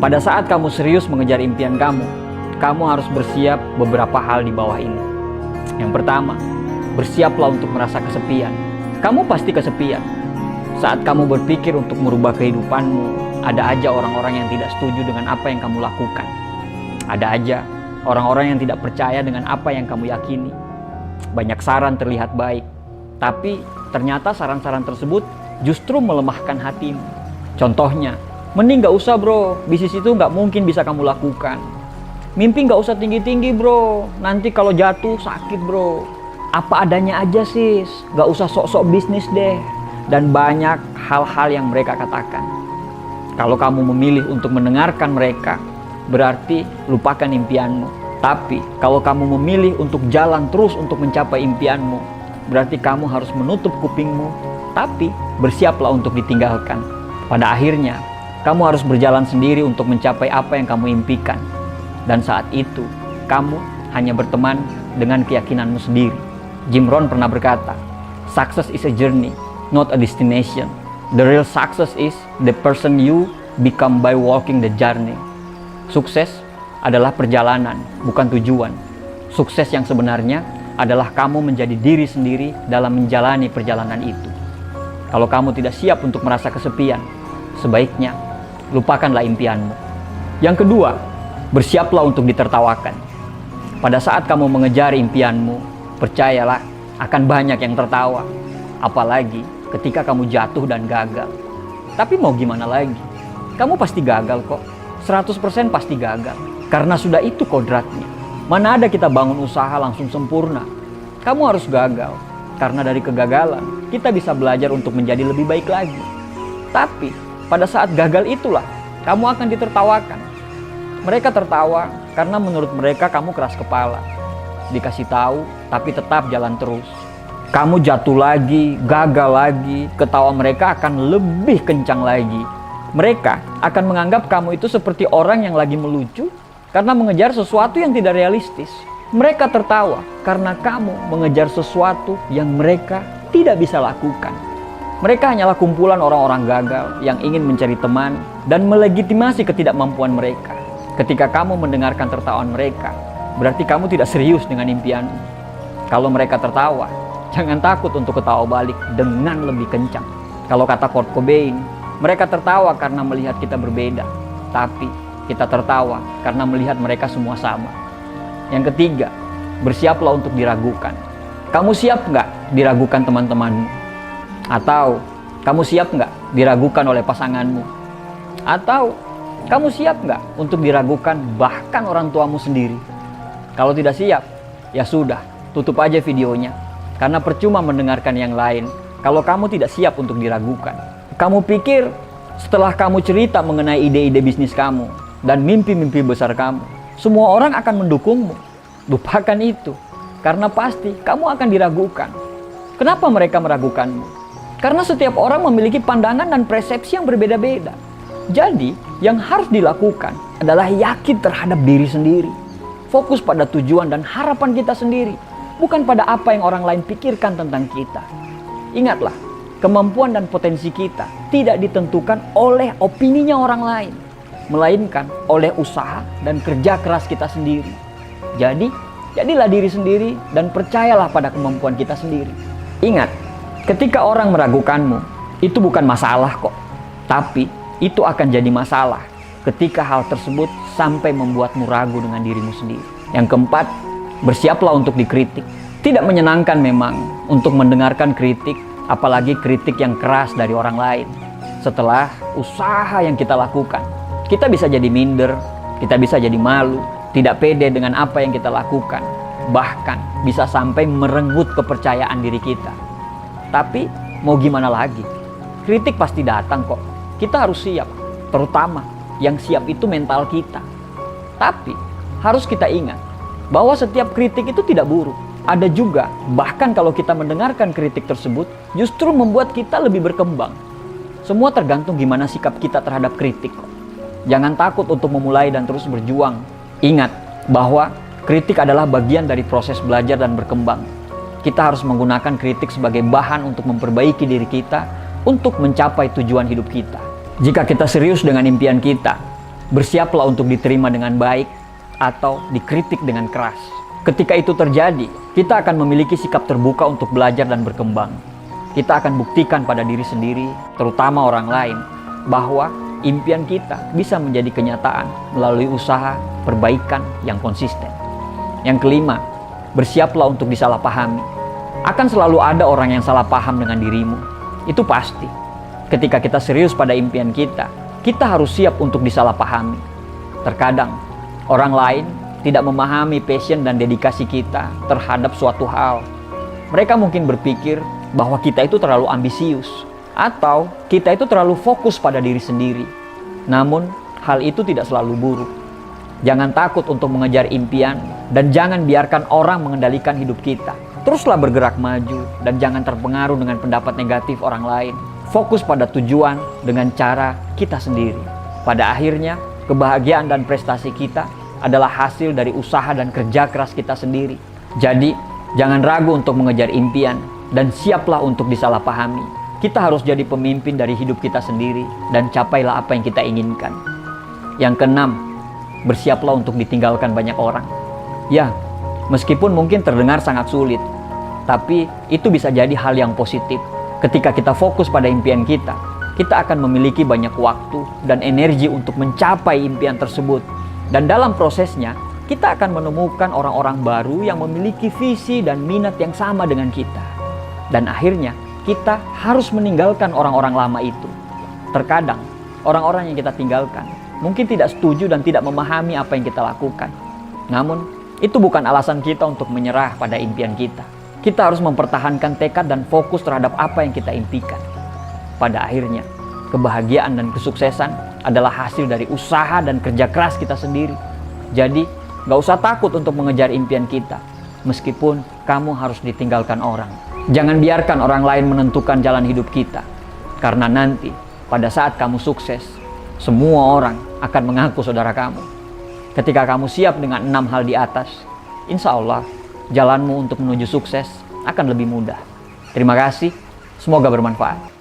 Pada saat kamu serius mengejar impian kamu harus bersiap beberapa hal di bawah ini. Yang pertama, bersiaplah untuk merasa kesepian. Kamu pasti kesepian. Saat kamu berpikir untuk merubah kehidupanmu, ada aja orang-orang yang tidak setuju dengan apa yang kamu lakukan. Ada aja orang-orang yang tidak percaya dengan apa yang kamu yakini. Banyak saran terlihat baik, tapi ternyata saran-saran tersebut justru melemahkan hatimu. Contohnya, mending gak usah bro, bisnis itu gak mungkin bisa kamu lakukan. Mimpi gak usah tinggi-tinggi bro, nanti kalau jatuh sakit bro. Apa adanya aja sis, gak usah sok-sok bisnis deh. Dan banyak hal-hal yang mereka katakan. Kalau kamu memilih untuk mendengarkan mereka, berarti lupakan impianmu. Tapi kalau kamu memilih untuk jalan terus untuk mencapai impianmu, berarti kamu harus menutup kupingmu, tapi bersiaplah untuk ditinggalkan. Pada akhirnya, kamu harus berjalan sendiri untuk mencapai apa yang kamu impikan. Dan saat itu, kamu hanya berteman dengan keyakinanmu sendiri. Jim Rohn pernah berkata, "Success is a journey, not a destination. The real success is the person you become by walking the journey." Sukses adalah perjalanan, bukan tujuan. Sukses yang sebenarnya adalah kamu menjadi diri sendiri dalam menjalani perjalanan itu. Kalau kamu tidak siap untuk merasa kesepian, sebaiknya lupakanlah impianmu. Yang kedua, bersiaplah untuk ditertawakan. Pada saat kamu mengejar impianmu, percayalah akan banyak yang tertawa. Apalagi ketika kamu jatuh dan gagal. Tapi mau gimana lagi? Kamu pasti gagal kok. 100% pasti gagal. Karena sudah itu kodratnya. Mana ada kita bangun usaha langsung sempurna. Kamu harus gagal. Karena dari kegagalan, kita bisa belajar untuk menjadi lebih baik lagi. Tapi pada saat gagal itulah, kamu akan ditertawakan. Mereka tertawa karena menurut mereka kamu keras kepala. Dikasih tahu, tapi tetap jalan terus. Kamu jatuh lagi, gagal lagi, ketawa mereka akan lebih kencang lagi. Mereka akan menganggap kamu itu seperti orang yang lagi melucu karena mengejar sesuatu yang tidak realistis. Mereka tertawa karena kamu mengejar sesuatu yang mereka tidak bisa lakukan. Mereka hanyalah kumpulan orang-orang gagal yang ingin mencari teman dan melegitimasi ketidakmampuan mereka. Ketika kamu mendengarkan tertawaan mereka, berarti kamu tidak serius dengan impianmu. Kalau mereka tertawa, jangan takut untuk ketawa balik dengan lebih kencang. Kalau kata Kurt Cobain, mereka tertawa karena melihat kita berbeda. Tapi kita tertawa karena melihat mereka semua sama. Yang ketiga, bersiaplah untuk diragukan. Kamu siap nggak diragukan teman-temanmu? Atau kamu siap nggak diragukan oleh pasanganmu? Atau kamu siap nggak untuk diragukan bahkan orang tuamu sendiri? Kalau tidak siap, ya sudah, tutup aja videonya. Karena percuma mendengarkan yang lain kalau kamu tidak siap untuk diragukan. Kamu pikir setelah kamu cerita mengenai ide-ide bisnis kamu dan mimpi-mimpi besar kamu, semua orang akan mendukungmu? Lupakan itu. Karena pasti kamu akan diragukan. Kenapa mereka meragukanmu? Karena setiap orang memiliki pandangan dan persepsi yang berbeda-beda. Jadi, yang harus dilakukan adalah yakin terhadap diri sendiri. Fokus pada tujuan dan harapan kita sendiri, bukan pada apa yang orang lain pikirkan tentang kita. Ingatlah, kemampuan dan potensi kita tidak ditentukan oleh opininya orang lain, melainkan oleh usaha dan kerja keras kita sendiri. Jadi, jadilah diri sendiri dan percayalah pada kemampuan kita sendiri. Ingat, ketika orang meragukanmu, itu bukan masalah kok. Tapi, itu akan jadi masalah ketika hal tersebut sampai membuatmu ragu dengan dirimu sendiri. Yang keempat, bersiaplah untuk dikritik. Tidak menyenangkan memang untuk mendengarkan kritik, apalagi kritik yang keras dari orang lain. Setelah usaha yang kita lakukan, kita bisa jadi minder, kita bisa jadi malu, tidak pede dengan apa yang kita lakukan, bahkan bisa sampai merenggut kepercayaan diri kita. Tapi mau gimana lagi? Kritik pasti datang kok. Kita harus siap, terutama yang siap itu mental kita. Tapi harus kita ingat bahwa setiap kritik itu tidak buruk. Ada juga, bahkan kalau kita mendengarkan kritik tersebut, justru membuat kita lebih berkembang. Semua tergantung gimana sikap kita terhadap kritik. Jangan takut untuk memulai dan terus berjuang. Ingat bahwa kritik adalah bagian dari proses belajar dan berkembang. Kita harus menggunakan kritik sebagai bahan untuk memperbaiki diri kita, untuk mencapai tujuan hidup kita. Jika kita serius dengan impian kita, Bersiaplah untuk diterima dengan baik atau dikritik dengan keras. Ketika itu terjadi, kita akan memiliki sikap terbuka untuk belajar dan berkembang. Kita akan buktikan pada diri sendiri, terutama orang lain, bahwa impian kita bisa menjadi kenyataan melalui usaha perbaikan yang konsisten. Yang kelima, bersiaplah untuk disalahpahami. Akan selalu ada orang yang salah paham dengan dirimu. Itu pasti. Ketika kita serius pada impian kita harus siap untuk disalahpahami. Terkadang, orang lain tidak memahami passion dan dedikasi kita terhadap suatu hal. Mereka mungkin berpikir bahwa kita itu terlalu ambisius, atau kita itu terlalu fokus pada diri sendiri. Namun, hal itu tidak selalu buruk. Jangan takut untuk mengejar impian, dan jangan biarkan orang mengendalikan hidup kita. Teruslah bergerak maju, dan jangan terpengaruh dengan pendapat negatif orang lain. Fokus pada tujuan dengan cara kita sendiri. Pada akhirnya, kebahagiaan dan prestasi kita adalah hasil dari usaha dan kerja keras kita sendiri. Jadi, jangan ragu untuk mengejar impian dan siaplah untuk disalahpahami. Kita harus jadi pemimpin dari hidup kita sendiri dan capailah apa yang kita inginkan. Yang keenam, bersiaplah untuk ditinggalkan banyak orang. Ya, meskipun mungkin terdengar sangat sulit, tapi itu bisa jadi hal yang positif. Ketika kita fokus pada impian kita akan memiliki banyak waktu dan energi untuk mencapai impian tersebut. Dan dalam prosesnya, kita akan menemukan orang-orang baru yang memiliki visi dan minat yang sama dengan kita. Dan akhirnya, kita harus meninggalkan orang-orang lama itu. Terkadang, orang-orang yang kita tinggalkan mungkin tidak setuju dan tidak memahami apa yang kita lakukan. Namun, itu bukan alasan kita untuk menyerah pada impian kita. Kita harus mempertahankan tekad dan fokus terhadap apa yang kita impikan. Pada akhirnya, kebahagiaan dan kesuksesan adalah hasil dari usaha dan kerja keras kita sendiri. Jadi, gak usah takut untuk mengejar impian kita, meskipun kamu harus ditinggalkan orang. Jangan biarkan orang lain menentukan jalan hidup kita, karena nanti pada saat kamu sukses, semua orang akan mengaku saudara kamu. Ketika kamu siap dengan 6 hal di atas, insya Allah jalanmu untuk menuju sukses akan lebih mudah. Terima kasih, semoga bermanfaat.